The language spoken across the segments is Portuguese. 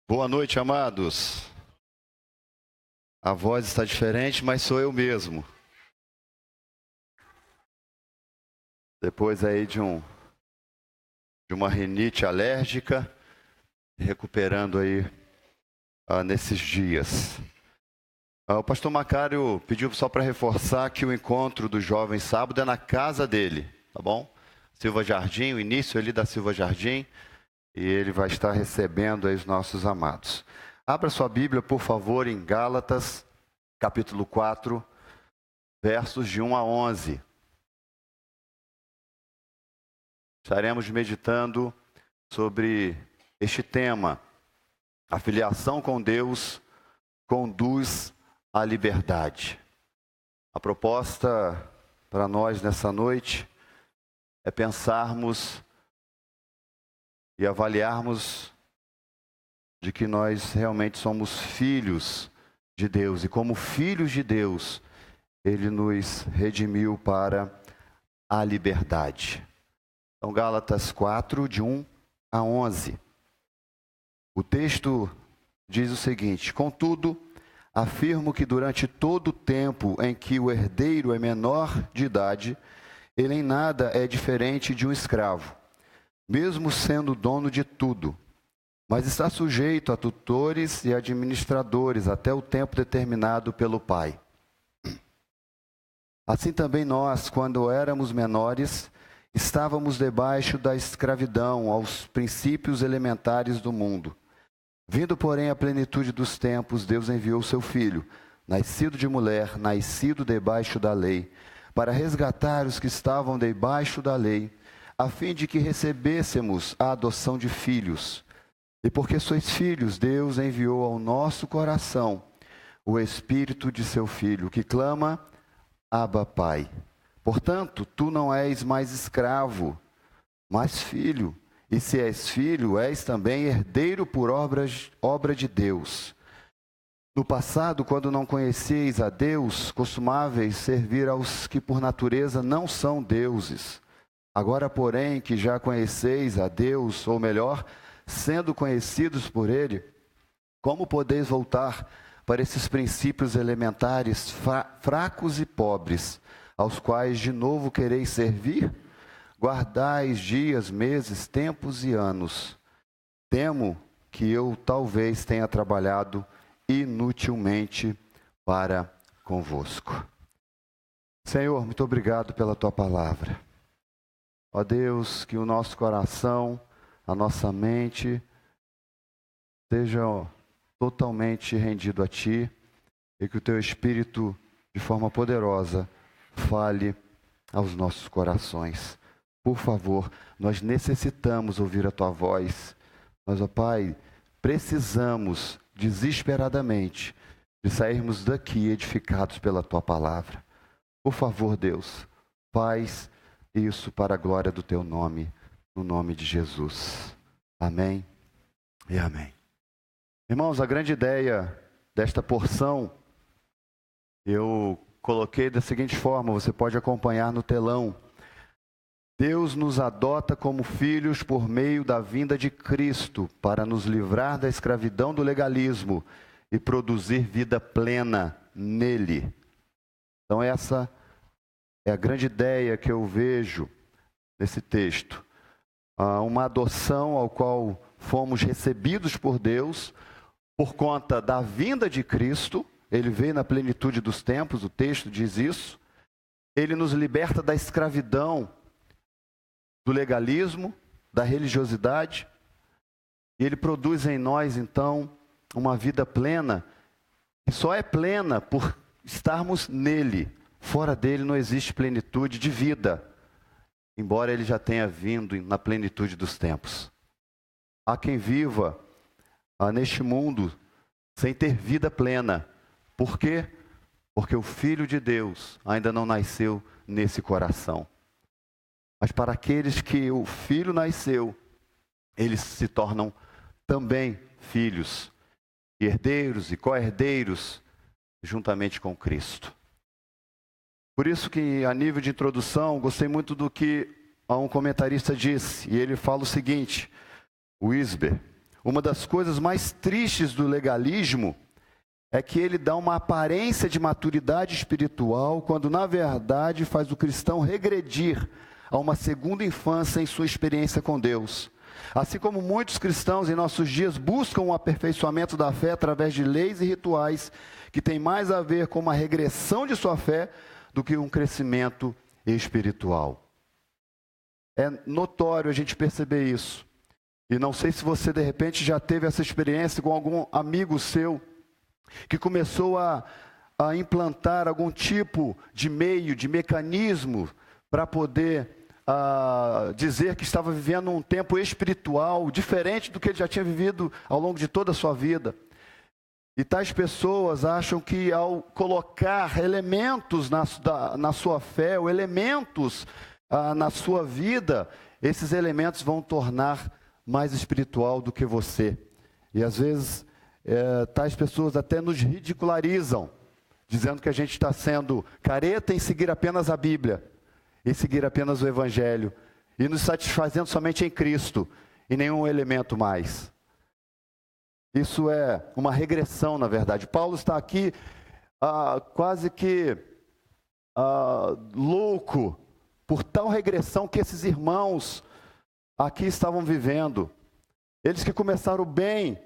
Boa noite, amados. A voz está diferente, mas sou eu mesmo. Depois aí de uma rinite alérgica, recuperando aí nesses dias. O pastor Macário pediu só para reforçar que o encontro dos jovens sábado é na casa dele, tá bom? Silva Jardim, o início ali da Silva Jardim, e ele vai estar recebendo aí os nossos amados. Abra sua Bíblia, por favor, em Gálatas, capítulo 4, versos de 1 a 11. Estaremos meditando sobre este tema. A filiação com Deus conduz à liberdade. A proposta para nós nessa noite é pensarmos e avaliarmos de que nós realmente somos filhos de Deus. E como filhos de Deus, Ele nos redimiu para a liberdade. Então, Gálatas 4, de 1 a 11. O texto diz o seguinte: contudo, afirmo que durante todo o tempo em que o herdeiro é menor de idade, ele em nada é diferente de um escravo, mesmo sendo dono de tudo, mas está sujeito a tutores e administradores até o tempo determinado pelo Pai. Assim também nós, quando éramos menores, estávamos debaixo da escravidão aos princípios elementares do mundo. Vindo, porém, à plenitude dos tempos, Deus enviou seu Filho, nascido de mulher, nascido debaixo da lei, para resgatar os que estavam debaixo da lei, a fim de que recebêssemos a adoção de filhos. E porque sois filhos, Deus enviou ao nosso coração o Espírito de seu Filho, que clama: Abba, Pai. Portanto, tu não és mais escravo, mas filho. E se és filho, és também herdeiro por obra de Deus. No passado, quando não conhecieis a Deus, costumáveis servir aos que por natureza não são deuses. Agora, porém, que já conheceis a Deus, ou melhor, sendo conhecidos por Ele, como podeis voltar para esses princípios elementares fracos e pobres, aos quais de novo quereis servir? Guardais dias, meses, tempos e anos. Temo que eu talvez tenha trabalhado inutilmente para convosco. Senhor, muito obrigado pela tua palavra. Ó Deus, que o nosso coração, a nossa mente, seja totalmente rendido a ti e que o teu Espírito, de forma poderosa, fale aos nossos corações. Por favor, nós necessitamos ouvir a tua voz. Nós, ó Pai, precisamos desesperadamente de sairmos daqui edificados pela tua palavra. Por favor, Deus, faz isso para a glória do teu nome, no nome de Jesus. Amém e amém. Irmãos, a grande ideia desta porção eu coloquei da seguinte forma, você pode acompanhar no telão. Deus nos adota como filhos por meio da vinda de Cristo para nos livrar da escravidão do legalismo e produzir vida plena nele. Então essa é a grande ideia que eu vejo nesse texto. Uma adoção ao qual fomos recebidos por Deus por conta da vinda de Cristo. Ele veio na plenitude dos tempos, o texto diz isso. Ele nos liberta da escravidão do legalismo, da religiosidade, e Ele produz em nós, então, uma vida plena, que só é plena por estarmos nele. Fora dele não existe plenitude de vida, embora Ele já tenha vindo na plenitude dos tempos. Há quem viva neste mundo sem ter vida plena. Por quê? Porque o Filho de Deus ainda não nasceu nesse coração. Mas para aqueles que o Filho nasceu, eles se tornam também filhos, herdeiros e co-herdeiros, juntamente com Cristo. Por isso que, a nível de introdução, gostei muito do que um comentarista disse, e ele fala o seguinte, o Wisber: uma das coisas mais tristes do legalismo é que ele dá uma aparência de maturidade espiritual, quando na verdade faz o cristão regredir a uma segunda infância em sua experiência com Deus. Assim como muitos cristãos em nossos dias buscam o aperfeiçoamento da fé através de leis e rituais, que tem mais a ver com uma regressão de sua fé do que um crescimento espiritual. É notório a gente perceber isso. E não sei se você de repente já teve essa experiência com algum amigo seu, que começou a implantar algum tipo de meio, de mecanismo, para poder dizer que estava vivendo um tempo espiritual diferente do que ele já tinha vivido ao longo de toda a sua vida. E tais pessoas acham que ao colocar elementos na sua fé, ou elementos na sua vida, esses elementos vão tornar mais espiritual do que você. E às vezes tais pessoas até nos ridicularizam, dizendo que a gente está sendo careta em seguir apenas a Bíblia, em seguir apenas o Evangelho, e nos satisfazendo somente em Cristo, e nenhum elemento mais. Isso é uma regressão, na verdade. Paulo está aqui quase que louco por tal regressão que esses irmãos aqui estavam vivendo. Eles que começaram bem,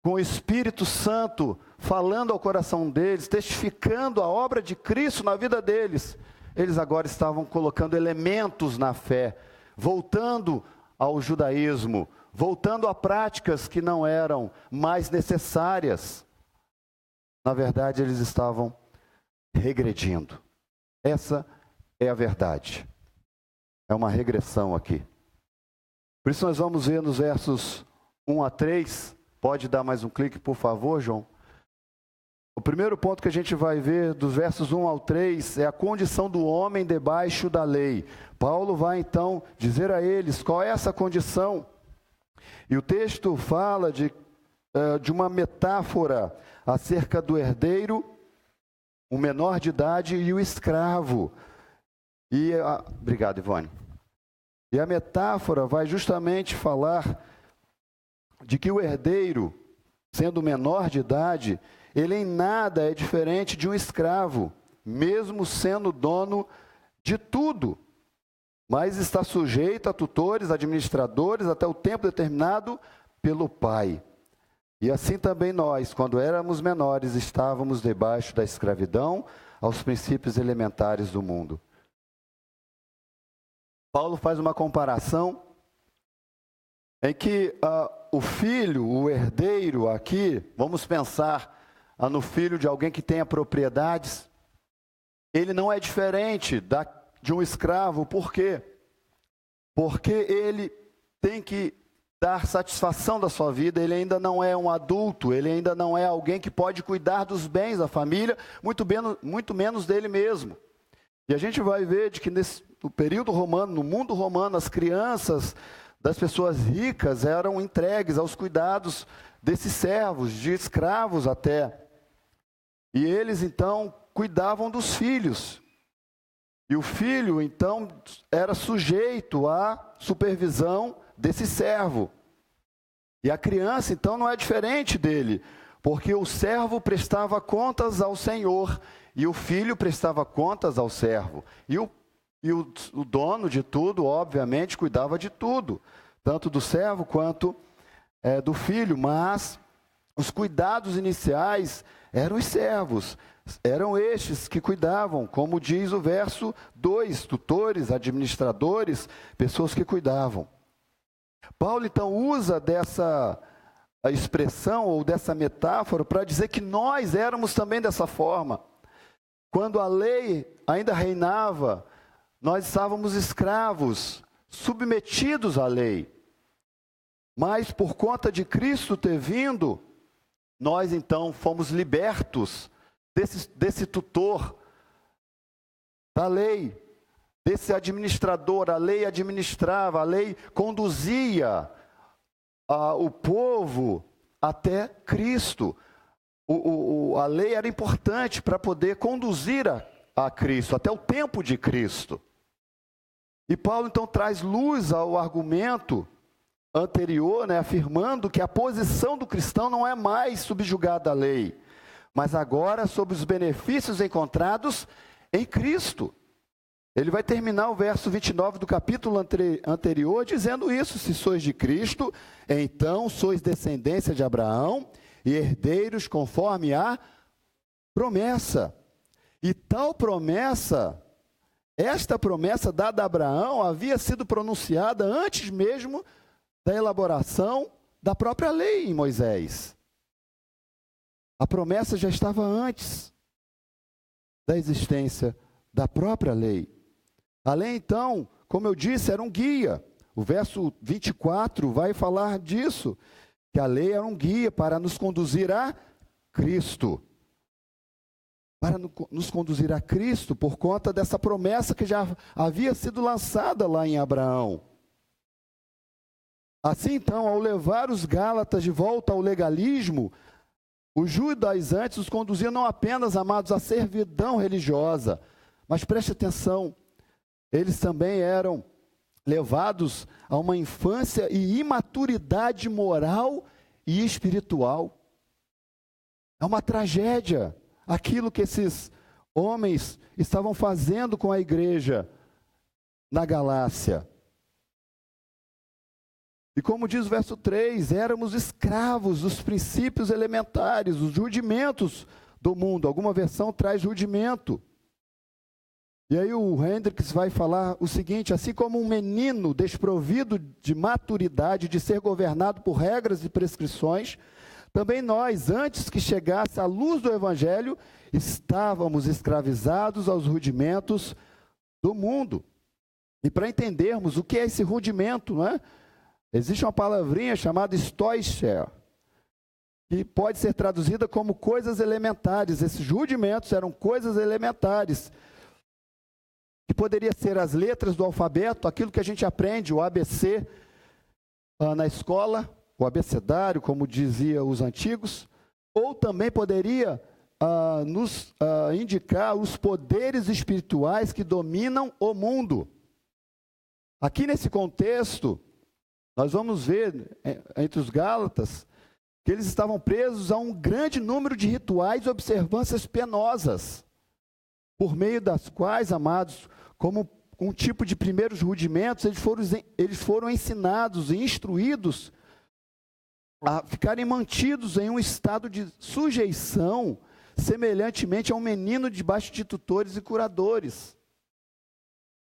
com o Espírito Santo falando ao coração deles, testificando a obra de Cristo na vida deles, eles agora estavam colocando elementos na fé, voltando ao judaísmo, voltando a práticas que não eram mais necessárias. Na verdade, eles estavam regredindo. Essa é a verdade. É uma regressão aqui. Por isso nós vamos ver nos versos 1 a 3, pode dar mais um clique, por favor, João? O primeiro ponto que a gente vai ver dos versos 1 ao 3 é a condição do homem debaixo da lei. Paulo vai então dizer a eles qual é essa condição. E o texto fala de uma metáfora acerca do herdeiro, o menor de idade e o escravo. Obrigado, Ivone. E a metáfora vai justamente falar de que o herdeiro, sendo menor de idade, ele em nada é diferente de um escravo, mesmo sendo dono de tudo, mas está sujeito a tutores, administradores, até o tempo determinado pelo pai. E assim também nós, quando éramos menores, estávamos debaixo da escravidão aos princípios elementares do mundo. Paulo faz uma comparação em que o filho, o herdeiro aqui, vamos pensar no filho de alguém que tenha propriedades, ele não é diferente de um escravo. Por quê? Porque ele tem que dar satisfação da sua vida, ele ainda não é um adulto, ele ainda não é alguém que pode cuidar dos bens da família, muito menos dele mesmo. E a gente vai ver de que no período romano, no mundo romano, as crianças das pessoas ricas eram entregues aos cuidados desses servos, de escravos até. E eles então cuidavam dos filhos. E o filho então era sujeito à supervisão desse servo. E a criança então não é diferente dele, porque o servo prestava contas ao Senhor e o filho prestava contas ao servo. E o dono de tudo, obviamente, cuidava de tudo, tanto do servo quanto do filho. Mas os cuidados iniciais eram os servos, eram estes que cuidavam, como diz o verso 2, tutores, administradores, pessoas que cuidavam. Paulo então usa dessa expressão ou dessa metáfora para dizer que nós éramos também dessa forma. Quando a lei ainda reinava, nós estávamos escravos, submetidos à lei. Mas por conta de Cristo ter vindo, nós então fomos libertos desse tutor da lei, desse administrador. A lei administrava, a lei conduzia o povo até Cristo. A lei era importante para poder conduzir a Cristo, até o tempo de Cristo. E Paulo então traz luz ao argumento anterior, né, afirmando que a posição do cristão não é mais subjugada à lei, mas agora sobre os benefícios encontrados em Cristo. Ele vai terminar o verso 29 do capítulo anterior dizendo isso: se sois de Cristo, então sois descendência de Abraão e herdeiros conforme a promessa. E tal promessa, esta promessa dada a Abraão, havia sido pronunciada antes mesmo da elaboração da própria lei em Moisés. A promessa já estava antes da existência da própria lei. A lei, então, como eu disse, era um guia. O verso 24 vai falar disso, que a lei era um guia para nos conduzir a Cristo. Para nos conduzir a Cristo, por conta dessa promessa que já havia sido lançada lá em Abraão. Assim, então, ao levar os Gálatas de volta ao legalismo, os judaizantes os conduziam não apenas, amados, à servidão religiosa, mas preste atenção, eles também eram levados a uma infância e imaturidade moral e espiritual. É uma tragédia aquilo que esses homens estavam fazendo com a igreja na Galácia. E como diz o verso 3, éramos escravos dos princípios elementares, os rudimentos do mundo. Alguma versão traz rudimento. E aí o Hendricks vai falar o seguinte: assim como um menino desprovido de maturidade, de ser governado por regras e prescrições, também nós, antes que chegasse a luz do Evangelho, estávamos escravizados aos rudimentos do mundo. E para entendermos o que é esse rudimento, não é? Existe uma palavrinha chamada stoicher, que pode ser traduzida como coisas elementares. Esses rudimentos eram coisas elementares, que poderia ser as letras do alfabeto, aquilo que a gente aprende, o ABC, na escola, o abecedário, como diziam os antigos, ou também poderia nos indicar os poderes espirituais que dominam o mundo. Aqui nesse contexto, nós vamos ver, entre os Gálatas, que eles estavam presos a um grande número de rituais e observâncias penosas, por meio das quais, amados, como um tipo de primeiros rudimentos, eles foram ensinados e instruídos a ficarem mantidos em um estado de sujeição, semelhantemente a um menino debaixo de tutores e curadores.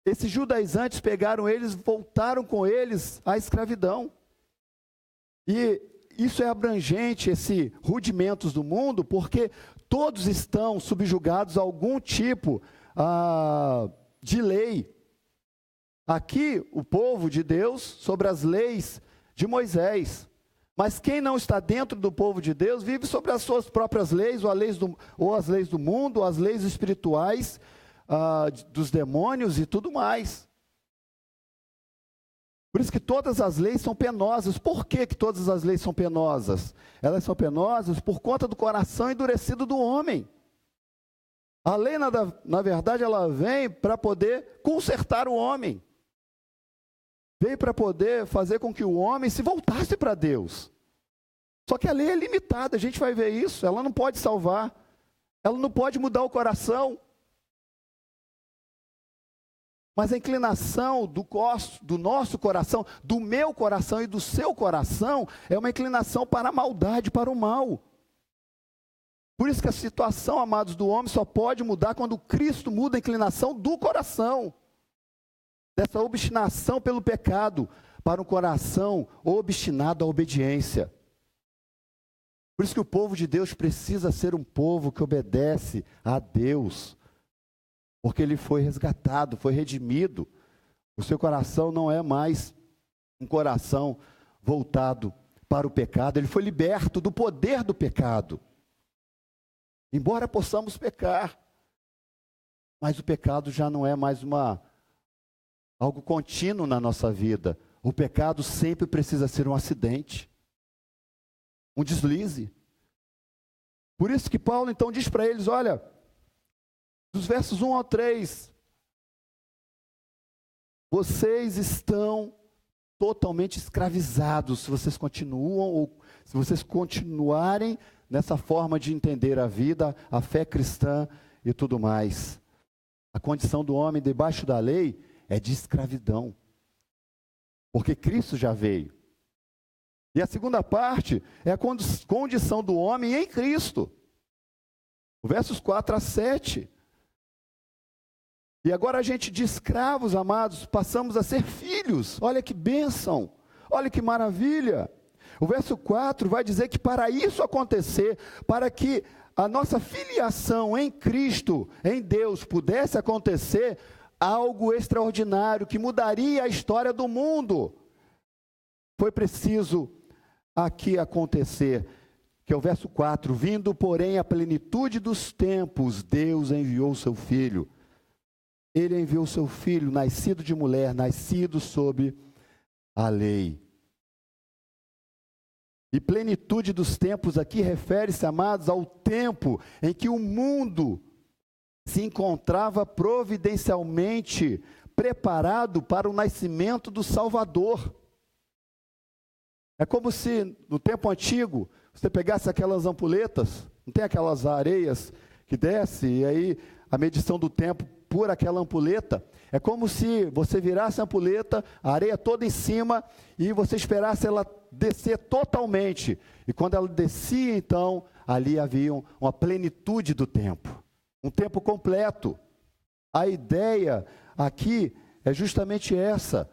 Esses judaizantes pegaram eles, voltaram com eles à escravidão. E isso é abrangente, esse rudimentos do mundo, porque todos estão subjugados a algum tipo de lei. Aqui, o povo de Deus sobre as leis de Moisés. Mas quem não está dentro do povo de Deus vive sobre as suas próprias leis, ou as leis do mundo, ou as leis espirituais dos demônios e tudo mais. Por isso que todas as leis são penosas. Por que todas as leis são penosas? Elas são penosas por conta do coração endurecido do homem. A lei, na verdade, ela vem para poder consertar o homem. Veio para poder fazer com que o homem se voltasse para Deus. Só que a lei é limitada, a gente vai ver isso. Ela não pode salvar. Ela não pode mudar o coração. Mas a inclinação do nosso coração, do meu coração e do seu coração, é uma inclinação para a maldade, para o mal. Por isso que a situação, amados, do homem só pode mudar quando Cristo muda a inclinação do coração. Dessa obstinação pelo pecado, para um coração obstinado à obediência. Por isso que o povo de Deus precisa ser um povo que obedece a Deus. Porque ele foi resgatado, foi redimido. O seu coração não é mais um coração voltado para o pecado. Ele foi liberto do poder do pecado. Embora possamos pecar, mas o pecado já não é mais algo contínuo na nossa vida. O pecado sempre precisa ser um acidente, um deslize. Por isso que Paulo então diz para eles, olha, dos versos 1 ao 3, vocês estão totalmente escravizados se vocês continuarem nessa forma de entender a vida, a fé cristã e tudo mais. A condição do homem debaixo da lei é de escravidão, porque Cristo já veio. E a segunda parte é a condição do homem em Cristo. Versos 4 a 7. E agora a gente de escravos, amados, passamos a ser filhos. Olha que bênção, olha que maravilha. O verso 4 vai dizer que para isso acontecer, para que a nossa filiação em Cristo, em Deus, pudesse acontecer, algo extraordinário que mudaria a história do mundo. Foi preciso aqui acontecer, que é o verso 4, vindo porém a plenitude dos tempos, Deus enviou o seu Filho. Ele enviou o seu Filho, nascido de mulher, nascido sob a lei. E plenitude dos tempos aqui refere-se, amados, ao tempo em que o mundo se encontrava providencialmente preparado para o nascimento do Salvador. É como se, no tempo antigo, você pegasse aquelas ampoletas, não tem aquelas areias que desce, e aí a medição do tempo por aquela ampuleta, é como se você virasse a ampuleta, a areia toda em cima, e você esperasse ela descer totalmente. E quando ela descia, então, ali havia uma plenitude do tempo, um tempo completo. A ideia aqui é justamente essa.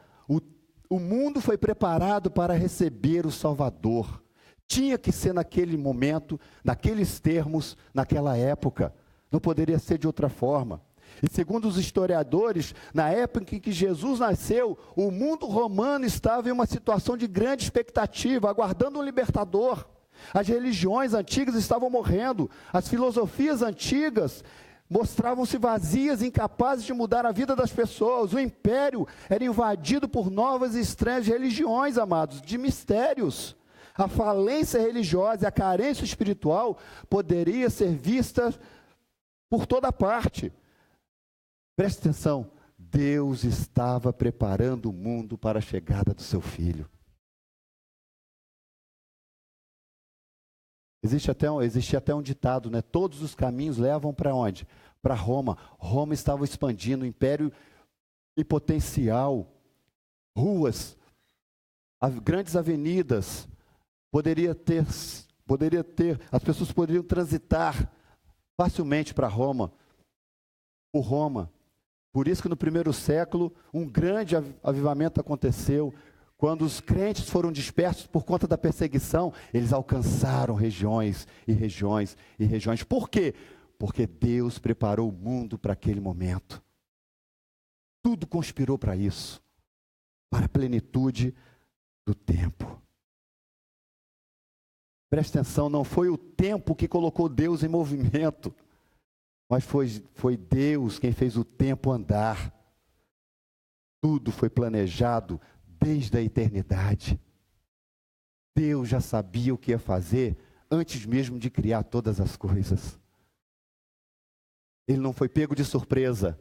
O mundo foi preparado para receber o Salvador. Tinha que ser naquele momento, naqueles termos, naquela época. Não poderia ser de outra forma. E segundo os historiadores, na época em que Jesus nasceu, o mundo romano estava em uma situação de grande expectativa, aguardando um libertador. As religiões antigas estavam morrendo, as filosofias antigas mostravam-se vazias, incapazes de mudar a vida das pessoas. O império era invadido por novas e estranhas religiões, amados, de mistérios. A falência religiosa e a carência espiritual poderia ser vista por toda parte. Preste atenção, Deus estava preparando o mundo para a chegada do seu Filho. Existia até um ditado, né? Todos os caminhos levam para onde? Para Roma. Roma estava expandindo, o império em potencial, ruas, grandes avenidas, as pessoas poderiam transitar facilmente para Roma, por Roma. Por isso que no primeiro século, um grande avivamento aconteceu. Quando os crentes foram dispersos por conta da perseguição, eles alcançaram regiões e regiões e regiões. Por quê? Porque Deus preparou o mundo para aquele momento. Tudo conspirou para isso, para a plenitude do tempo. Preste atenção, não foi o tempo que colocou Deus em movimento, mas foi Deus quem fez o tempo andar. Tudo foi planejado desde a eternidade. Deus já sabia o que ia fazer antes mesmo de criar todas as coisas. Ele não foi pego de surpresa.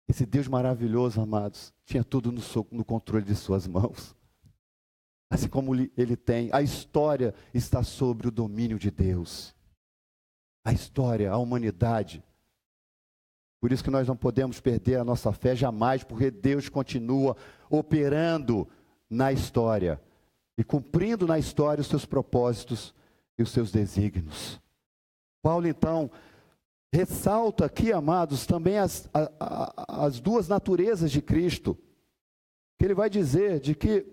Esse Deus maravilhoso, amados, tinha tudo no controle de suas mãos. Assim como ele tem, a história está sobre o domínio de Deus. A história, a humanidade. Por isso que nós não podemos perder a nossa fé jamais, porque Deus continua operando na história e cumprindo na história os seus propósitos e os seus desígnios. Paulo, então, ressalta aqui, amados, também as duas naturezas de Cristo, que ele vai dizer de que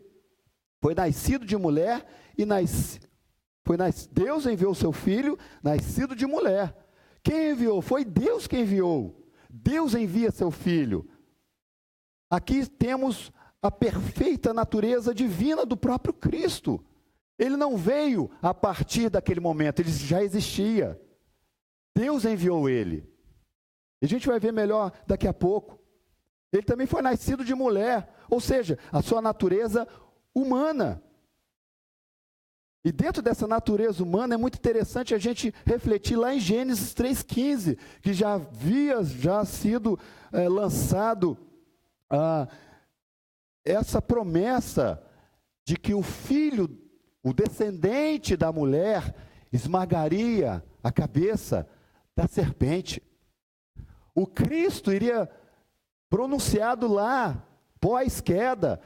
foi nascido de mulher e Deus enviou o seu Filho, nascido de mulher. Quem enviou? Foi Deus quem enviou. Deus envia seu Filho. Aqui temos a perfeita natureza divina do próprio Cristo. Ele não veio a partir daquele momento, ele já existia. Deus enviou ele. E a gente vai ver melhor daqui a pouco. Ele também foi nascido de mulher, ou seja, a sua natureza humana. E dentro dessa natureza humana é muito interessante a gente refletir lá em Gênesis 3,15, que já havia sido lançado essa promessa de que o filho, o descendente da mulher, esmagaria a cabeça da serpente. O Cristo iria pronunciado lá, pós-queda,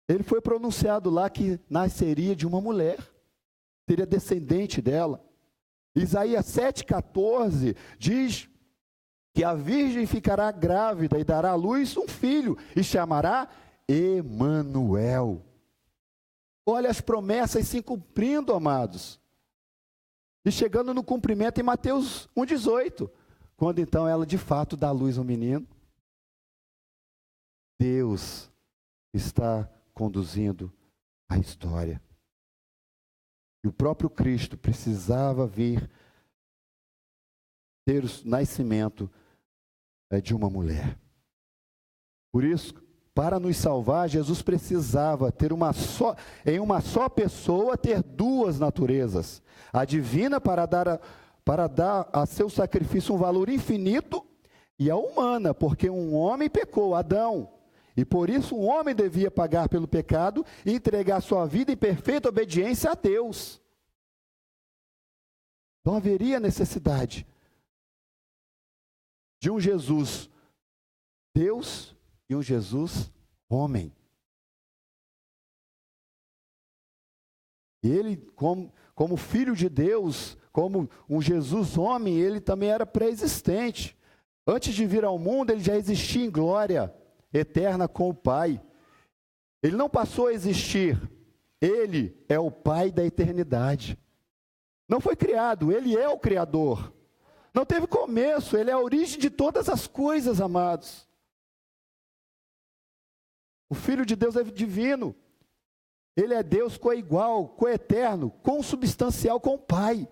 ele foi pronunciado lá que nasceria de uma mulher, seria descendente dela. Isaías 7,14 diz que a virgem ficará grávida e dará à luz um filho, e chamará Emanuel. Olha as promessas se cumprindo, amados. E chegando no cumprimento em Mateus 1,18, quando então ela de fato dá à luz ao menino. Deus está conduzindo a história. E o próprio Cristo precisava vir ter o nascimento de uma mulher. Por isso, para nos salvar, Jesus precisava ter em uma só pessoa, ter duas naturezas. A divina para dar a seu sacrifício um valor infinito, e a humana, porque um homem pecou, Adão. E por isso um homem devia pagar pelo pecado e entregar sua vida em perfeita obediência a Deus. Então haveria necessidade de um Jesus Deus e um Jesus homem. Ele, como filho de Deus, como um Jesus homem, ele também era pré-existente. Antes de vir ao mundo, ele já existia em glória eterna com o Pai. Ele não passou a existir, ele é o Pai da eternidade. Não foi criado, ele é o Criador. Não teve começo, ele é a origem de todas as coisas, amados. O Filho de Deus é divino. Ele é Deus coigual, coeterno, consubstancial com o Pai.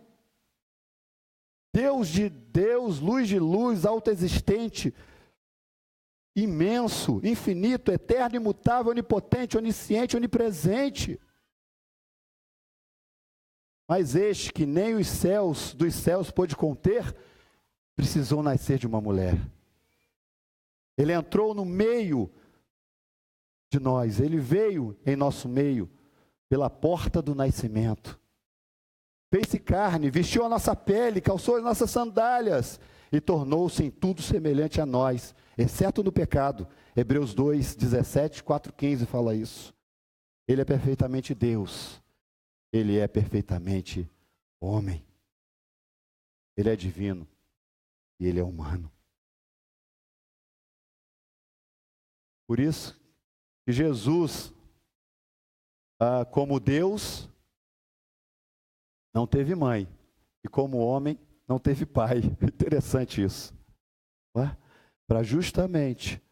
Deus de Deus, luz de luz, autoexistente, imenso, infinito, eterno, imutável, onipotente, onisciente, onipresente. Mas este que nem os céus dos céus pôde conter, precisou nascer de uma mulher. Ele entrou no meio de nós, ele veio em nosso meio, pela porta do nascimento. Fez-se carne, vestiu a nossa pele, calçou as nossas sandálias e tornou-se em tudo semelhante a nós, exceto no pecado. Hebreus 2, 17, 4, 15 fala isso. Ele é perfeitamente Deus, ele é perfeitamente homem. Ele é divino e ele é humano. Por isso que Jesus, como Deus, não teve mãe, e como homem, não teve pai. Interessante isso. Para justamente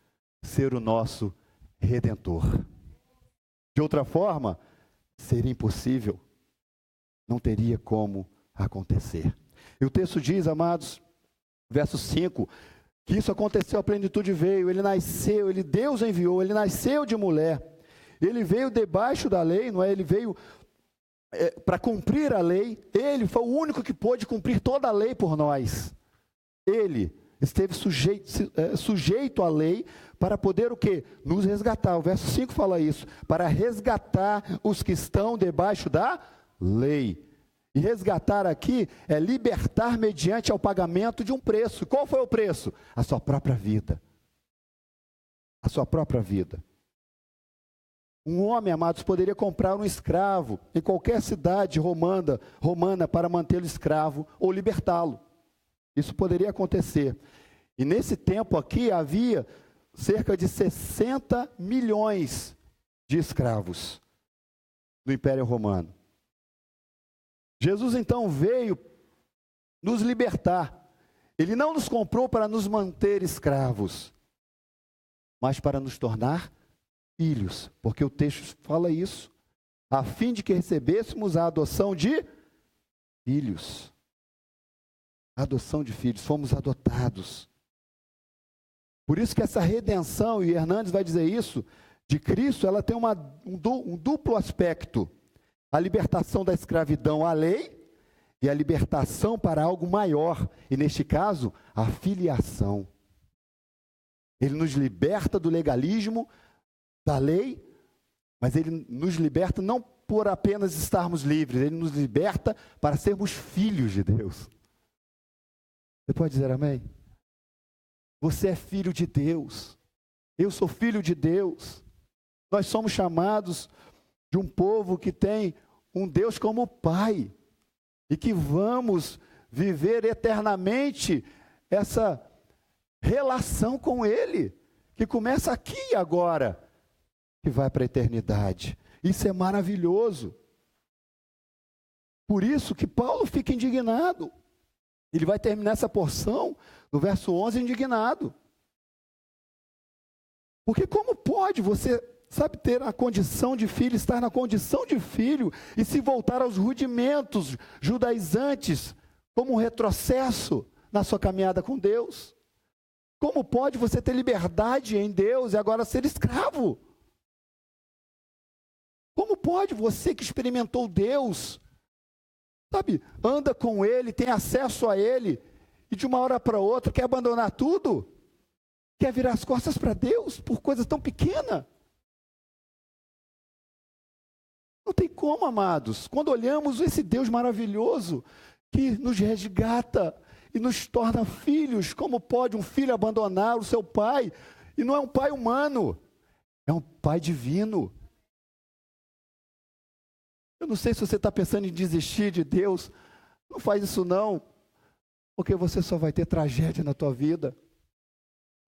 ser o nosso Redentor. De outra forma, seria impossível. Não teria como acontecer. E o texto diz, amados, verso 5, que isso aconteceu, a plenitude veio, ele nasceu, Deus enviou, ele nasceu de mulher. Ele veio debaixo da lei, não é? Ele veio para cumprir a lei. Ele foi o único que pôde cumprir toda a lei por nós. Ele esteve sujeito à lei para poder o quê? Nos resgatar. O verso 5 fala isso. Para resgatar os que estão debaixo da lei. E resgatar aqui é libertar mediante ao pagamento de um preço. Qual foi o preço? A sua própria vida. A sua própria vida. Um homem, amados, poderia comprar um escravo em qualquer cidade romana para mantê-lo escravo ou libertá-lo. Isso poderia acontecer. E nesse tempo aqui havia cerca de 60 milhões de escravos no Império Romano. Jesus então veio nos libertar. Ele não nos comprou para nos manter escravos, mas para nos tornar filhos, porque o texto fala isso, a fim de que recebêssemos a adoção de filhos. Adoção de filhos, fomos adotados. Por isso que essa redenção, e Hernandes vai dizer isso, de Cristo, ela tem um duplo aspecto. A libertação da escravidão à lei e a libertação para algo maior, e neste caso, a filiação. Ele nos liberta do legalismo da lei, mas Ele nos liberta não por apenas estarmos livres, Ele nos liberta para sermos filhos de Deus. Você pode dizer amém? Você é filho de Deus. Eu sou filho de Deus. Nós somos chamados de um povo que tem um Deus como Pai. E que vamos viver eternamente essa relação com Ele. Que começa aqui e agora. Que vai para a eternidade. Isso é maravilhoso. Por isso que Paulo fica indignado. Ele vai terminar essa porção, no verso 11, indignado. Porque como pode você, ter a condição de filho, estar na condição de filho, e se voltar aos rudimentos judaizantes, como um retrocesso na sua caminhada com Deus? Como pode você ter liberdade em Deus e agora ser escravo? Como pode você que experimentou Deus, anda com Ele, tem acesso a Ele, e de uma hora para outra quer abandonar tudo? Quer virar as costas para Deus por coisa tão pequena? Não tem como, amados. Quando olhamos esse Deus maravilhoso, que nos resgata e nos torna filhos, como pode um filho abandonar o seu pai? E não é um pai humano, é um pai divino. Eu não sei se você está pensando em desistir de Deus. Não faz isso não, porque você só vai ter tragédia na tua vida.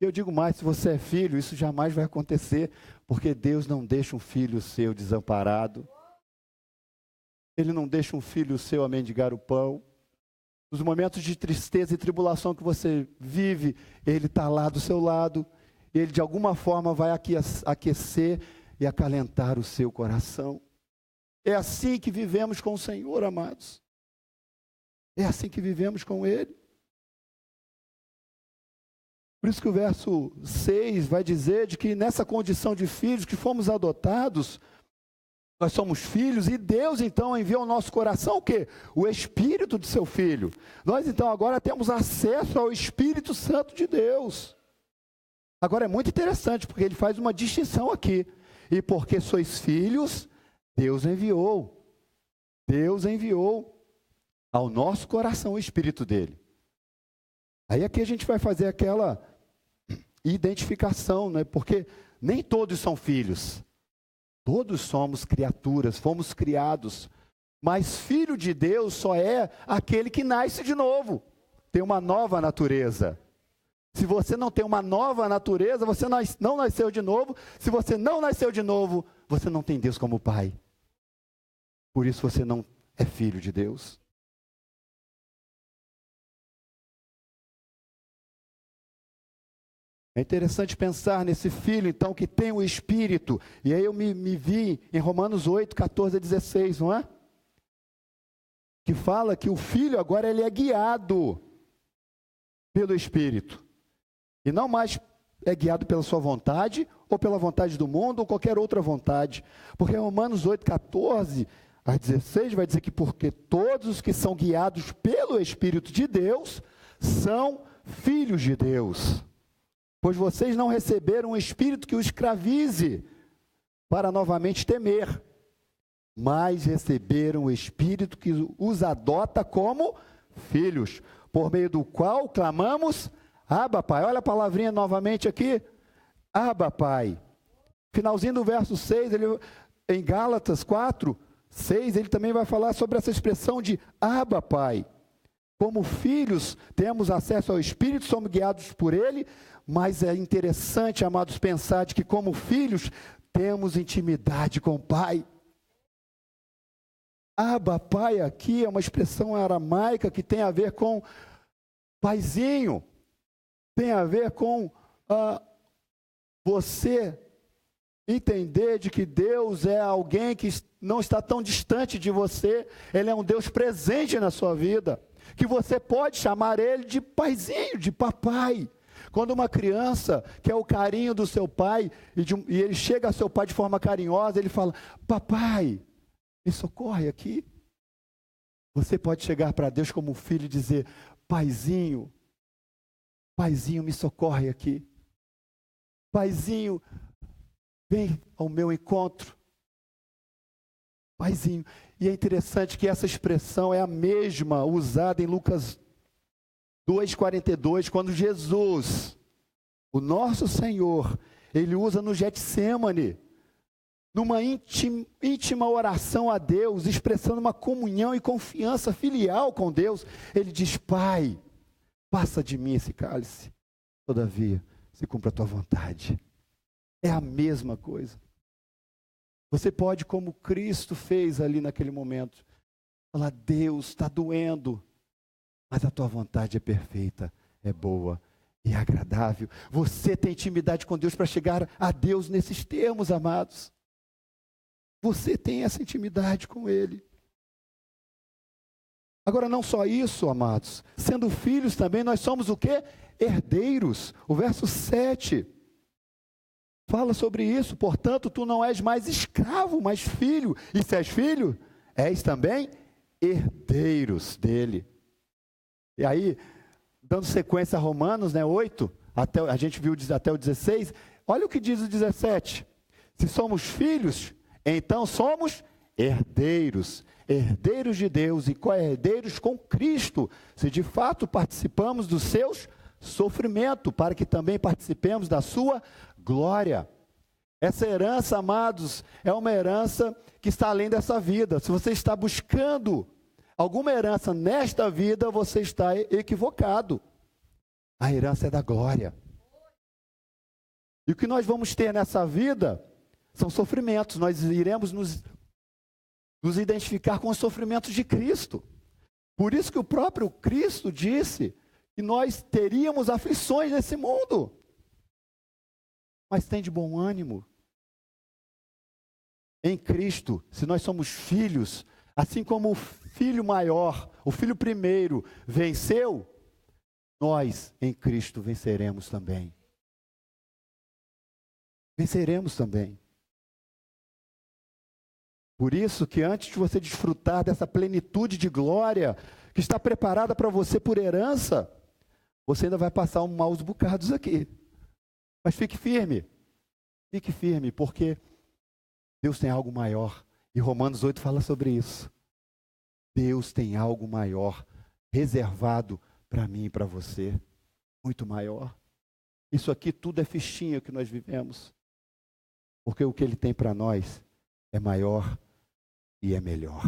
Eu digo mais, se você é filho, isso jamais vai acontecer, porque Deus não deixa um filho seu desamparado. Ele não deixa um filho seu a mendigar o pão. Nos momentos de tristeza e tribulação que você vive, Ele está lá do seu lado. Ele de alguma forma vai aquecer e acalentar o seu coração. É assim que vivemos com o Senhor, amados. É assim que vivemos com Ele. Por isso que o verso 6 vai dizer de que nessa condição de filhos, que fomos adotados, nós somos filhos, e Deus então enviou ao nosso coração o quê? O Espírito do seu Filho. Nós então agora temos acesso ao Espírito Santo de Deus. Agora é muito interessante, porque ele faz uma distinção aqui. E porque sois filhos, Deus enviou ao nosso coração o Espírito dele. Aí aqui a gente vai fazer aquela identificação, né? Porque nem todos são filhos. Todos somos criaturas, fomos criados. Mas filho de Deus só é aquele que nasce de novo. Tem uma nova natureza. Se você não tem uma nova natureza, você não nasceu de novo. Se você não nasceu de novo, você não tem Deus como Pai. Por isso você não é filho de Deus. É interessante pensar nesse filho, então, que tem o Espírito. E aí eu me vi em Romanos 8, 14 a 16, não é? Que fala que o filho agora ele é guiado pelo Espírito. E não mais é guiado pela sua vontade, ou pela vontade do mundo, ou qualquer outra vontade. Porque Romanos 8, 14 a 16 vai dizer que porque todos os que são guiados pelo Espírito de Deus são filhos de Deus. Pois vocês não receberam um espírito que os escravize para novamente temer, mas receberam o Espírito que os adota como filhos, por meio do qual clamamos, Abba, Pai. Olha a palavrinha novamente aqui, Abba, Pai. Finalzinho do verso 6, em Gálatas 4, 6, ele também vai falar sobre essa expressão de Abba, Pai. Como filhos, temos acesso ao Espírito, somos guiados por Ele, mas é interessante, amados, pensar de que como filhos, temos intimidade com o Pai. Abba, Pai, aqui é uma expressão aramaica que tem a ver com paizinho, tem a ver com você entender de que Deus é alguém que não está tão distante de você, Ele é um Deus presente na sua vida, que você pode chamar Ele de paizinho, de papai. Quando uma criança quer o carinho do seu pai, e ele chega a seu pai de forma carinhosa, ele fala, papai, me socorre aqui. Você pode chegar para Deus como um filho e dizer, paizinho, me socorre aqui. Paizinho, Vem ao meu encontro. Paizinho. E é interessante que essa expressão é a mesma usada em Lucas 2,42, quando Jesus, o nosso Senhor, ele usa no Getsêmani, numa íntima oração a Deus, expressando uma comunhão e confiança filial com Deus. Ele diz: Pai, passa de mim esse cálice, todavia se cumpra a tua vontade. É a mesma coisa. Você pode, como Cristo fez ali naquele momento, falar: Deus, está doendo, mas a tua vontade é perfeita, é boa e agradável. Você tem intimidade com Deus para chegar a Deus nesses termos, amados. Você tem essa intimidade com Ele. Agora, não só isso, amados, sendo filhos também, nós somos o quê? Herdeiros. O verso 7 fala sobre isso. Portanto, tu não és mais escravo, mas filho. E se és filho, és também herdeiros dele. E aí, dando sequência a Romanos, 8, a gente viu até o 16, olha o que diz o 17. Se somos filhos, então somos herdeiros, herdeiros de Deus e co-herdeiros com Cristo, se de fato participamos dos seus sofrimentos, para que também participemos da sua glória. Essa herança, amados, é uma herança que está além dessa vida. Se você está buscando alguma herança nesta vida, você está equivocado. A herança é da glória. E o que nós vamos ter nessa vida são sofrimentos. Nós iremos nos identificar com os sofrimentos de Cristo. Por isso que o próprio Cristo disse que nós teríamos aflições nesse mundo. Mas tem de bom ânimo. Em Cristo, se nós somos filhos, assim como o filho maior, o filho primeiro venceu, nós em Cristo venceremos também. Venceremos também. Por isso que antes de você desfrutar dessa plenitude de glória que está preparada para você por herança, você ainda vai passar uns maus bocados aqui. Mas fique firme, porque Deus tem algo maior. E Romanos 8 fala sobre isso. Deus tem algo maior reservado para mim e para você, muito maior. Isso aqui tudo é fichinha que nós vivemos, porque o que Ele tem para nós é maior e é melhor.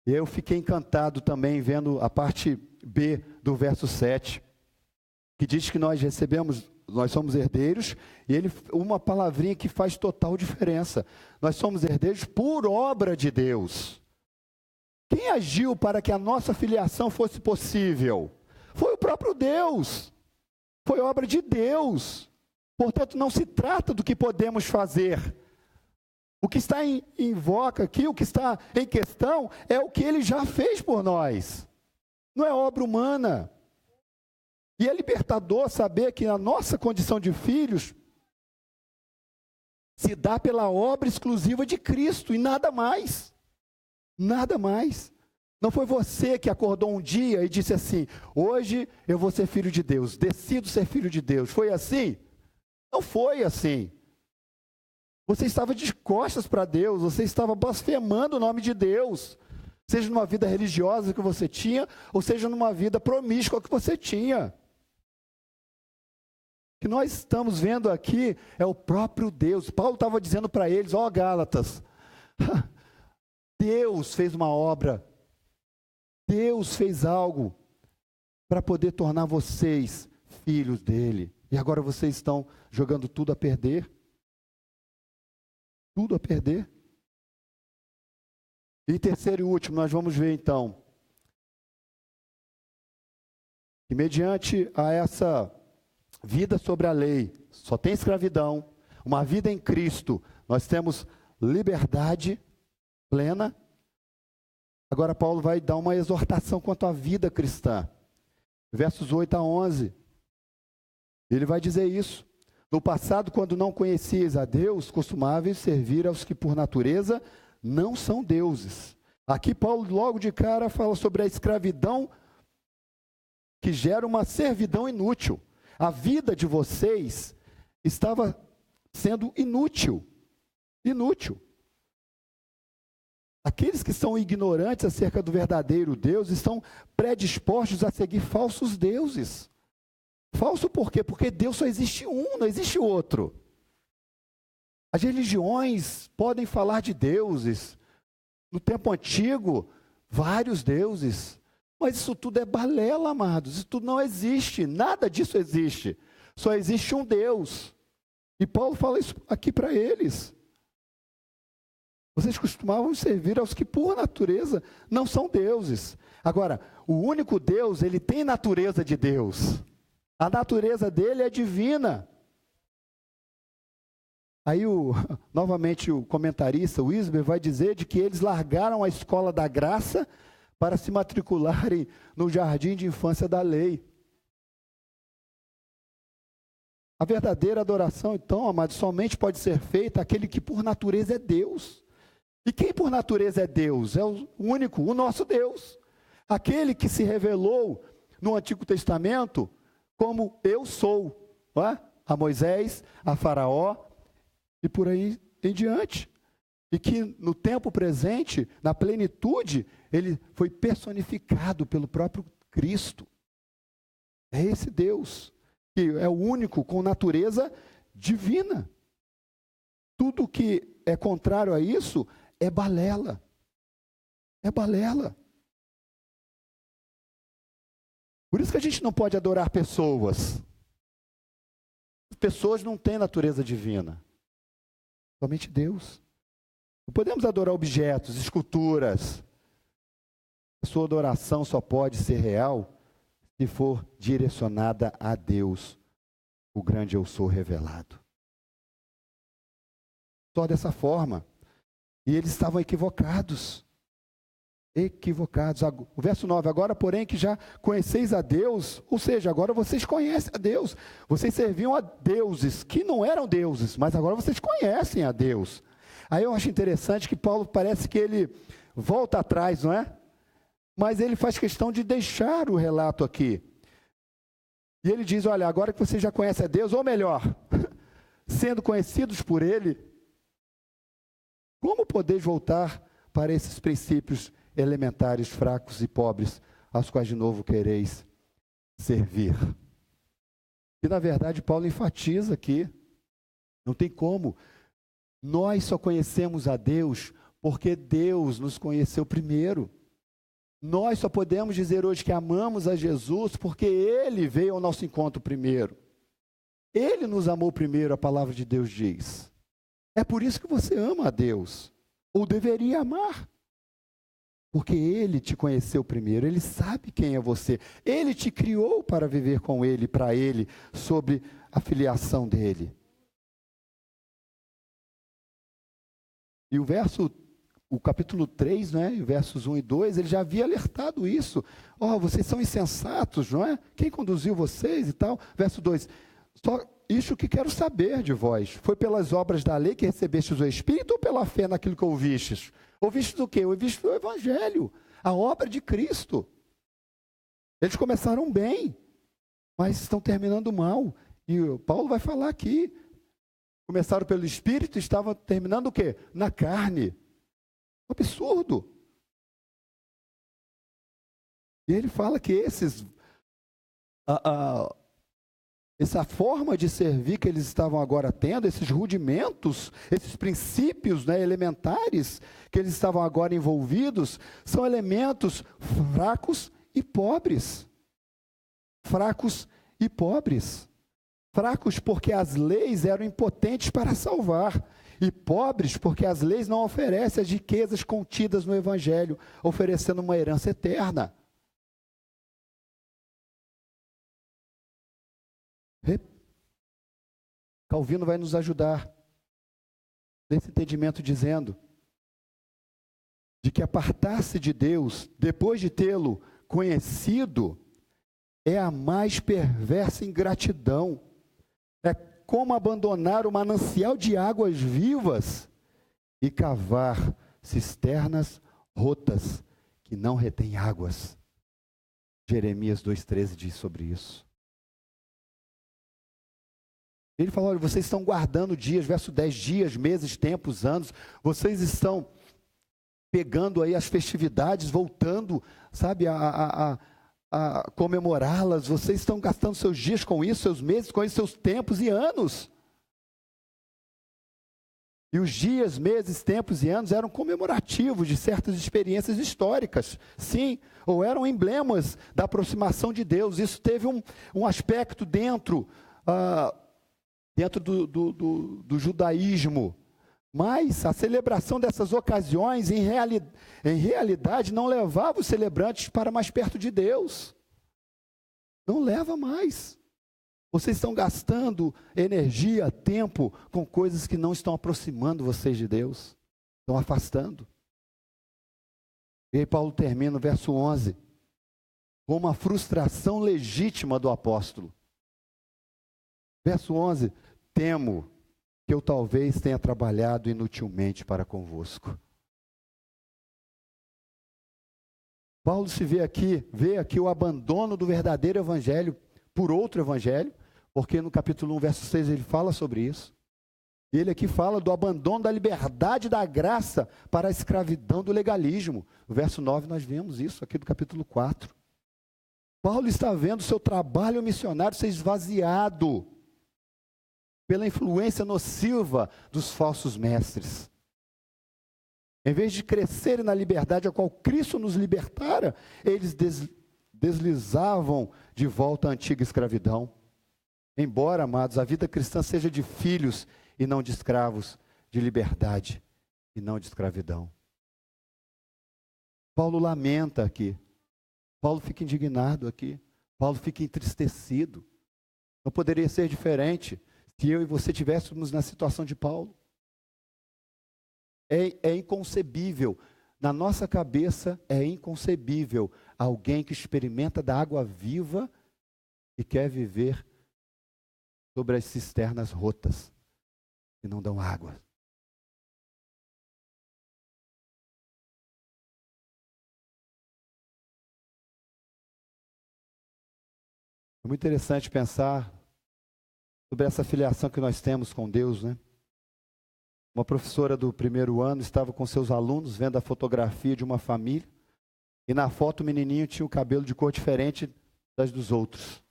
Eu fiquei encantado também vendo a parte B do verso 7, que diz que nós somos herdeiros, e uma palavrinha que faz total diferença. Nós somos herdeiros por obra de Deus. Quem agiu para que a nossa filiação fosse possível? Foi o próprio Deus. Foi obra de Deus. Portanto, não se trata do que podemos fazer. O que está em voga aqui, o que está em questão, é o que Ele já fez por nós. Não é obra humana. E é libertador saber que a nossa condição de filhos se dá pela obra exclusiva de Cristo e nada mais. Nada mais. Não foi você que acordou um dia e disse assim: hoje eu vou ser filho de Deus, decido ser filho de Deus. Foi assim? Não foi assim. Você estava de costas para Deus, você estava blasfemando o nome de Deus, seja numa vida religiosa que você tinha, ou seja numa vida promíscua que você tinha. O que nós estamos vendo aqui é o próprio Deus. Paulo estava dizendo para eles: ó Gálatas, Deus fez uma obra, Deus fez algo para poder tornar vocês filhos dele. E agora vocês estão jogando tudo a perder. Tudo a perder. E terceiro e último, nós vamos ver então, que mediante a essa vida sobre a lei, só tem escravidão. Uma vida em Cristo, nós temos liberdade plena. Agora Paulo vai dar uma exortação quanto à vida cristã. Versos 8 a 11. Ele vai dizer isso. No passado, quando não conhecias a Deus, costumáveis servir aos que por natureza não são deuses. Aqui Paulo logo de cara fala sobre a escravidão que gera uma servidão inútil. A vida de vocês estava sendo inútil. Inútil. Aqueles que são ignorantes acerca do verdadeiro Deus estão predispostos a seguir falsos deuses. Falso por quê? Porque Deus só existe um, não existe outro. As religiões podem falar de deuses. No tempo antigo, vários deuses. Mas isso tudo é balela, amados. Isso tudo não existe. Nada disso existe. Só existe um Deus. E Paulo fala isso aqui para eles. Vocês costumavam servir aos que, por natureza, não são deuses. Agora, o único Deus, ele tem natureza de Deus. A natureza dele é divina. Aí, novamente, o comentarista, o Wisber, vai dizer de que eles largaram a escola da graça para se matricularem no jardim de infância da lei. A verdadeira adoração, então, amados, somente pode ser feita àquele que por natureza é Deus. E quem por natureza é Deus? É o único, o nosso Deus. Aquele que se revelou no Antigo Testamento como eu sou, a Moisés, a Faraó e por aí em diante. E que no tempo presente, na plenitude, ele foi personificado pelo próprio Cristo. É esse Deus, que é o único com natureza divina. Tudo que é contrário a isso é balela. É balela. Por isso que a gente não pode adorar pessoas. Pessoas não têm natureza divina. Somente Deus. Não podemos adorar objetos, esculturas. A sua adoração só pode ser real se for direcionada a Deus, o grande eu sou revelado. Só dessa forma. E eles estavam equivocados. Equivocados. O verso 9, agora porém que já conheceis a Deus, ou seja, agora vocês conhecem a Deus. Vocês serviam a deuses que não eram deuses, mas agora vocês conhecem a Deus. Aí eu acho interessante que Paulo parece que ele volta atrás, não é? Mas ele faz questão de deixar o relato aqui. E ele diz, olha, agora que vocês já conhecem a Deus, ou melhor, sendo conhecidos por Ele, como podeis voltar para esses princípios elementares, fracos e pobres, aos quais de novo quereis servir? E na verdade Paulo enfatiza aqui, não tem como. Nós só conhecemos a Deus porque Deus nos conheceu primeiro. Nós só podemos dizer hoje que amamos a Jesus porque Ele veio ao nosso encontro primeiro. Ele nos amou primeiro, a palavra de Deus diz. É por isso que você ama a Deus, ou deveria amar. Porque Ele te conheceu primeiro, Ele sabe quem é você. Ele te criou para viver com Ele, para Ele, sob a filiação dEle. E o capítulo 3, né, versos 1 e 2, ele já havia alertado isso. Vocês são insensatos, não é? Quem conduziu vocês e tal? Verso 2, só isso que quero saber de vós. Foi pelas obras da lei que recebestes o Espírito ou pela fé naquilo que ouvistes? Ouvistes o quê? Ouvistes o Evangelho, a obra de Cristo. Eles começaram bem, mas estão terminando mal. E Paulo vai falar aqui. Começaram pelo Espírito e estavam terminando o quê? Na carne. Absurdo. E ele fala que essa forma de servir que eles estavam agora tendo, esses rudimentos, esses princípios, né, elementares que eles estavam agora envolvidos, são elementos fracos e pobres. Fracos e pobres. Fracos porque as leis eram impotentes para salvar. E pobres porque as leis não oferecem as riquezas contidas no Evangelho, oferecendo uma herança eterna. Calvino vai nos ajudar nesse entendimento dizendo de que apartar-se de Deus, depois de tê-lo conhecido, é a mais perversa ingratidão. É como abandonar o manancial de águas vivas e cavar cisternas rotas que não retêm águas. Jeremias 2,13 diz sobre isso. Ele fala, olha, vocês estão guardando dias, verso 10, dias, meses, tempos, anos, vocês estão pegando aí as festividades, voltando, sabe, a comemorá-las, vocês estão gastando seus dias com isso, seus meses com isso, seus tempos e anos. E os dias, meses, tempos e anos eram comemorativos de certas experiências históricas, sim, ou eram emblemas da aproximação de Deus. Isso teve um aspecto dentro do judaísmo, mas a celebração dessas ocasiões, em realidade, não levava os celebrantes para mais perto de Deus. Não leva mais. Vocês estão gastando energia, tempo, com coisas que não estão aproximando vocês de Deus, estão afastando. E aí Paulo termina o verso 11, com uma frustração legítima do apóstolo. Verso 11, temo que eu talvez tenha trabalhado inutilmente para convosco. Paulo vê aqui o abandono do verdadeiro evangelho por outro evangelho, porque no capítulo 1, verso 6, ele fala sobre isso. Ele aqui fala do abandono da liberdade da graça para a escravidão do legalismo. No verso 9 nós vemos isso aqui do capítulo 4. Paulo está vendo seu trabalho missionário ser esvaziado pela influência nociva dos falsos mestres. Em vez de crescerem na liberdade a qual Cristo nos libertara, eles deslizavam de volta à antiga escravidão. Embora, amados, a vida cristã seja de filhos e não de escravos, de liberdade e não de escravidão. Paulo lamenta aqui, Paulo fica indignado aqui, Paulo fica entristecido. Não poderia ser diferente se eu e você estivéssemos na situação de Paulo. É inconcebível, na nossa cabeça é inconcebível alguém que experimenta da água viva e quer viver sobre as cisternas rotas, que não dão água. É muito interessante pensar sobre essa filiação que nós temos com Deus, né? Uma professora do primeiro ano estava com seus alunos vendo a fotografia de uma família e na foto o menininho tinha o cabelo de cor diferente das dos outros.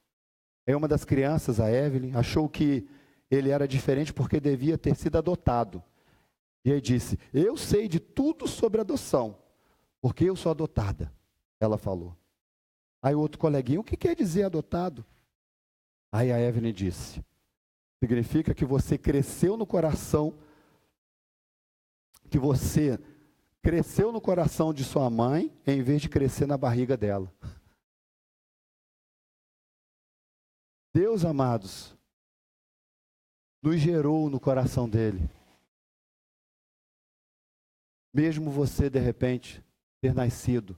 Aí uma das crianças, a Evelyn, achou que ele era diferente porque devia ter sido adotado. E aí disse, eu sei de tudo sobre adoção, porque eu sou adotada, ela falou. Aí o outro coleguinha, o que quer dizer adotado? Aí a Evelyn disse, significa que você cresceu no coração, de sua mãe, em vez de crescer na barriga dela. Deus, amados, nos gerou no coração dele. Mesmo você, de repente, ter nascido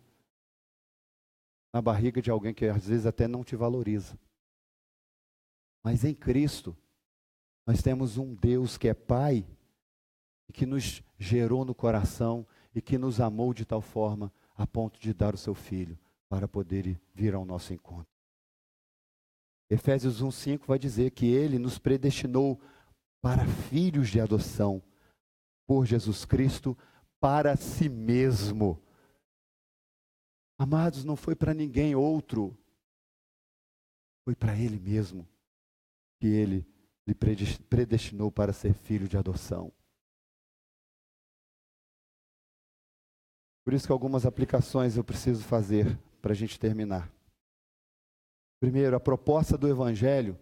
na barriga de alguém que às vezes até não te valoriza. Mas em Cristo, nós temos um Deus que é Pai, e que nos gerou no coração e que nos amou de tal forma a ponto de dar o seu Filho para poder vir ao nosso encontro. Efésios 1:5 vai dizer que Ele nos predestinou para filhos de adoção por Jesus Cristo para si mesmo. Amados, não foi para ninguém outro, foi para Ele mesmo que Ele lhe predestinou para ser filho de adoção. Por isso que algumas aplicações eu preciso fazer para a gente terminar. Primeiro, a proposta do Evangelho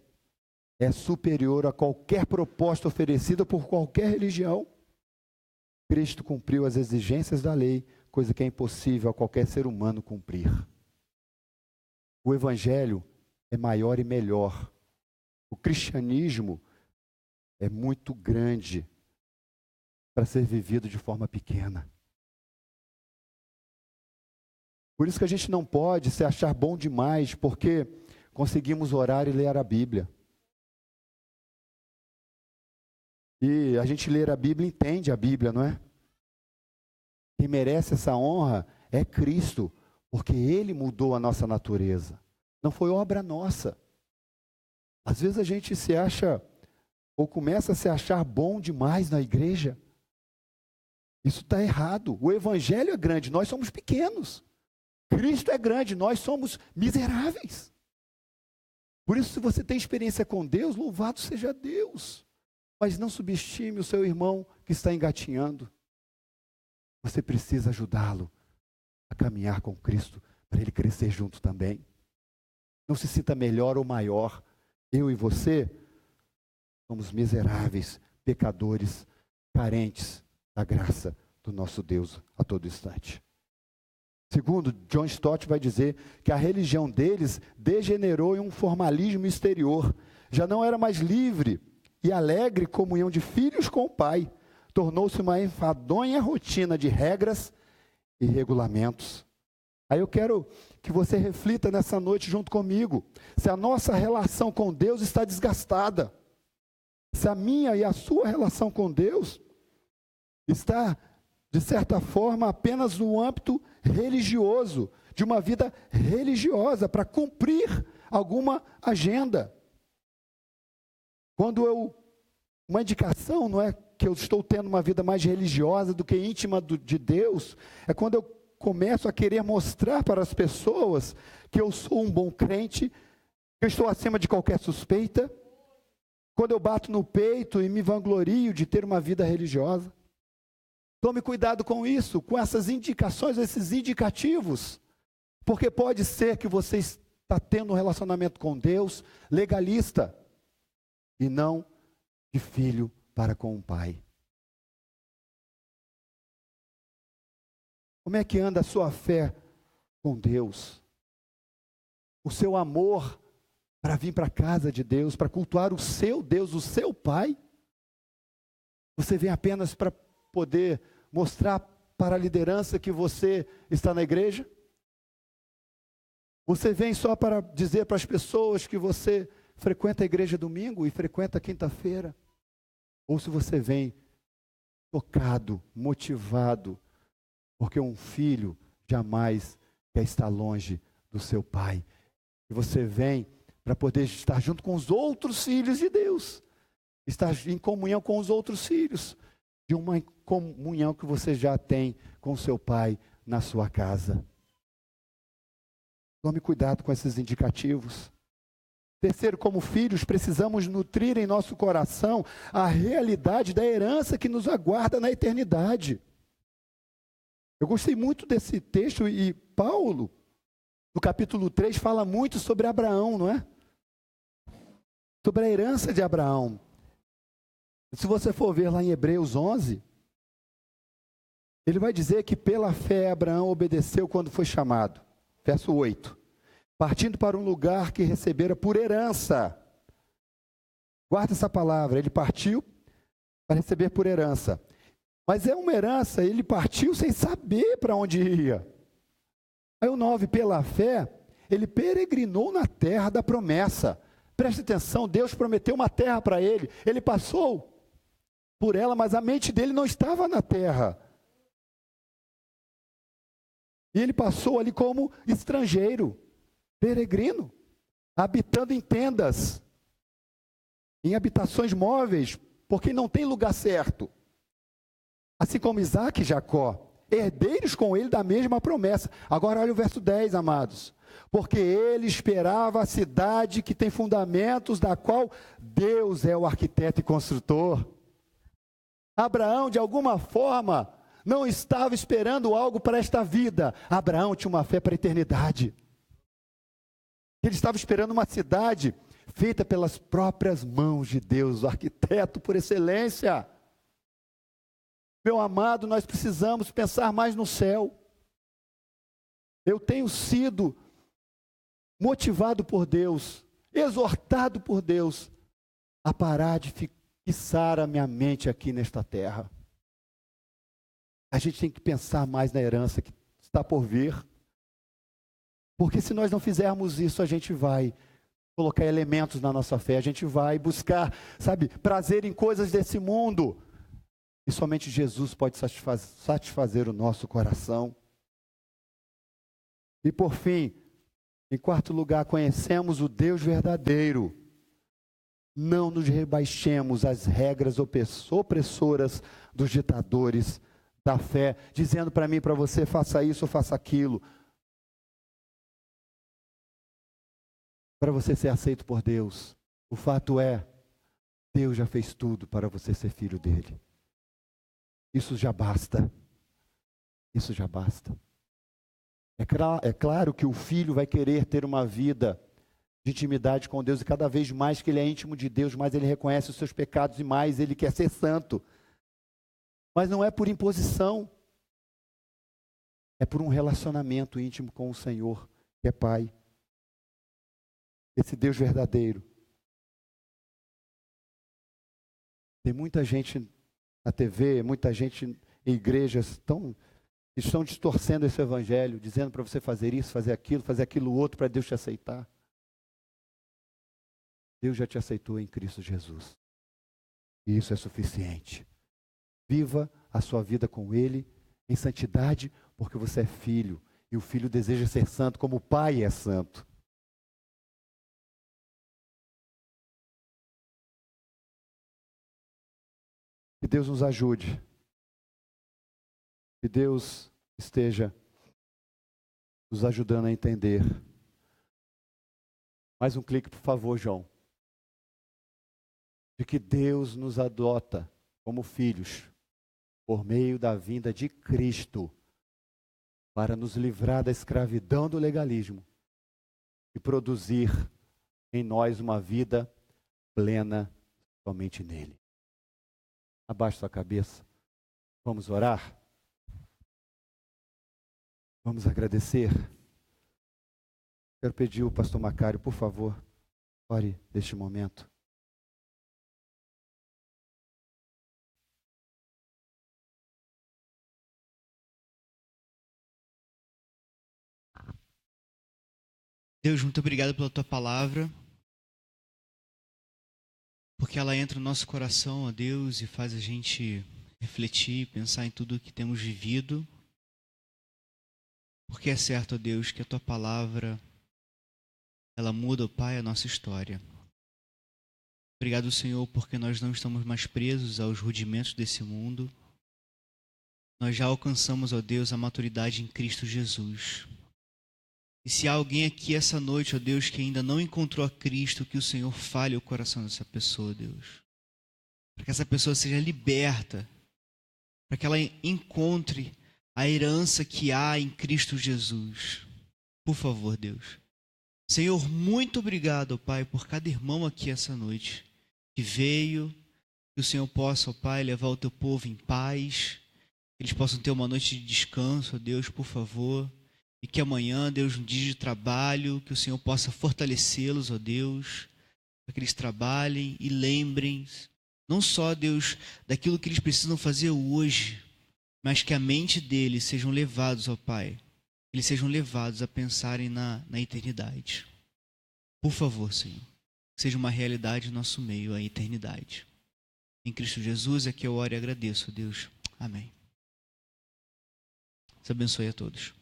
é superior a qualquer proposta oferecida por qualquer religião. Cristo cumpriu as exigências da lei, coisa que é impossível a qualquer ser humano cumprir. O Evangelho é maior e melhor. O cristianismo é muito grande para ser vivido de forma pequena. Por isso que a gente não pode se achar bom demais, porque conseguimos orar e ler a Bíblia. E a gente ler a Bíblia entende a Bíblia, não é? Quem merece essa honra é Cristo, porque Ele mudou a nossa natureza. Não foi obra nossa. Às vezes a gente se acha ou começa a se achar bom demais na igreja. Isso está errado. O evangelho é grande, nós somos pequenos. Cristo é grande, nós somos miseráveis. Por isso, se você tem experiência com Deus, louvado seja Deus. Mas não subestime o seu irmão que está engatinhando. Você precisa ajudá-lo a caminhar com Cristo, para ele crescer junto também. Não se sinta melhor ou maior. Eu e você somos miseráveis, pecadores, carentes da graça do nosso Deus a todo instante. Segundo, John Stott vai dizer que a religião deles degenerou em um formalismo exterior. Já não era mais livre e alegre comunhão de filhos com o Pai. Tornou-se uma enfadonha rotina de regras e regulamentos. Aí eu quero que você reflita nessa noite junto comigo. Se a nossa relação com Deus está desgastada. Se a minha e a sua relação com Deus está, de certa forma, apenas no âmbito religioso, de uma vida religiosa, para cumprir alguma agenda. Uma indicação, não é que eu estou tendo uma vida mais religiosa do que íntima de Deus, é quando eu começo a querer mostrar para as pessoas que eu sou um bom crente, que eu estou acima de qualquer suspeita, quando eu bato no peito e me vanglorio de ter uma vida religiosa. Tome cuidado com isso, com essas indicações, esses indicativos, porque pode ser que você está tendo um relacionamento com Deus legalista e não de filho para com o Pai. Como é que anda a sua fé com Deus? O seu amor para vir para a casa de Deus, para cultuar o seu Deus, o seu Pai? Você vem apenas para poder mostrar para a liderança que você está na igreja? Você vem só para dizer para as pessoas que você frequenta a igreja domingo e frequenta quinta-feira? Ou se você vem tocado, motivado, porque um filho jamais quer estar longe do seu pai. E você vem para poder estar junto com os outros filhos de Deus, estar em comunhão com os outros filhos, de uma comunhão que você já tem com seu pai na sua casa. Tome cuidado com esses indicativos. Terceiro, como filhos, precisamos nutrir em nosso coração a realidade da herança que nos aguarda na eternidade. Eu gostei muito desse texto e Paulo, no capítulo 3, fala muito sobre Abraão, não é? Sobre a herança de Abraão. Se você for ver lá em Hebreus 11, ele vai dizer que pela fé Abraão obedeceu quando foi chamado. Verso 8. Partindo para um lugar que recebera por herança. Guarda essa palavra, ele partiu para receber por herança. Mas é uma herança, ele partiu sem saber para onde ia. Aí o 9, pela fé, ele peregrinou na terra da promessa. Preste atenção, Deus prometeu uma terra para ele. Ele passou por ela, mas a mente dele não estava na terra. E ele passou ali como estrangeiro, peregrino, habitando em tendas, em habitações móveis, porque não tem lugar certo. Assim como Isaac e Jacó, herdeiros com ele da mesma promessa. Agora olha o verso 10, amados. Porque ele esperava a cidade que tem fundamentos, da qual Deus é o arquiteto e construtor. Abraão, de alguma forma, não estava esperando algo para esta vida. Abraão tinha uma fé para a eternidade. Ele estava esperando uma cidade feita pelas próprias mãos de Deus, o arquiteto por excelência. Meu amado, nós precisamos pensar mais no céu. Eu tenho sido motivado por Deus, exortado por Deus, a parar de fixar a minha mente aqui nesta terra. A gente tem que pensar mais na herança que está por vir. Porque se nós não fizermos isso, a gente vai colocar elementos na nossa fé, a gente vai buscar, prazer em coisas desse mundo. E somente Jesus pode satisfazer o nosso coração. E por fim, em quarto lugar, conhecemos o Deus verdadeiro. Não nos rebaixemos às regras opressoras dos ditadores da fé, dizendo para mim e para você, faça isso ou faça aquilo. Para você ser aceito por Deus. O fato é, Deus já fez tudo para você ser filho dele. Isso já basta. Isso já basta. É claro que o filho vai querer ter uma vida de intimidade com Deus, e cada vez mais que ele é íntimo de Deus, mais ele reconhece os seus pecados e mais ele quer ser santo. Mas não é por imposição, é por um relacionamento íntimo com o Senhor, que é Pai. Esse Deus verdadeiro. Tem muita gente na TV, muita gente em igrejas estão distorcendo esse evangelho, dizendo para você fazer isso, fazer aquilo outro, para Deus te aceitar. Deus já te aceitou em Cristo Jesus. E isso é suficiente. Viva a sua vida com Ele em santidade, porque você é filho. E o filho deseja ser santo como o Pai é santo. Que Deus nos ajude. Que Deus esteja nos ajudando a entender. Mais um clique, por favor, João. De que Deus nos adota como filhos por meio da vinda de Cristo para nos livrar da escravidão do legalismo e produzir em nós uma vida plena somente nele. Abaixe sua cabeça. Vamos orar? Vamos agradecer? Quero pedir ao pastor Macário, por favor, ore neste momento. Deus, muito obrigado pela tua palavra, porque ela entra no nosso coração, ó Deus, e faz a gente refletir, pensar em tudo o que temos vivido, porque é certo, ó Deus, que a tua palavra, ela muda, ó Pai, a nossa história. Obrigado, Senhor, porque nós não estamos mais presos aos rudimentos desse mundo. Nós já alcançamos, ó Deus, a maturidade em Cristo Jesus. E se há alguém aqui essa noite, ó Deus, que ainda não encontrou a Cristo, que o Senhor fale o coração dessa pessoa, Deus. Para que essa pessoa seja liberta, para que ela encontre a herança que há em Cristo Jesus. Por favor, Deus. Senhor, muito obrigado, ó Pai, por cada irmão aqui essa noite que veio. Que o Senhor possa, ó Pai, levar o teu povo em paz. Que eles possam ter uma noite de descanso, ó Deus, por favor. E que amanhã, Deus, um dia de trabalho, que o Senhor possa fortalecê-los, ó Deus, para que eles trabalhem e lembrem, não só, Deus, daquilo que eles precisam fazer hoje, mas que a mente deles sejam levados, ó Pai, eles sejam levados a pensarem na eternidade. Por favor, Senhor, que seja uma realidade no nosso meio, a eternidade. Em Cristo Jesus é que eu oro e agradeço, Deus. Amém. Deus abençoe a todos.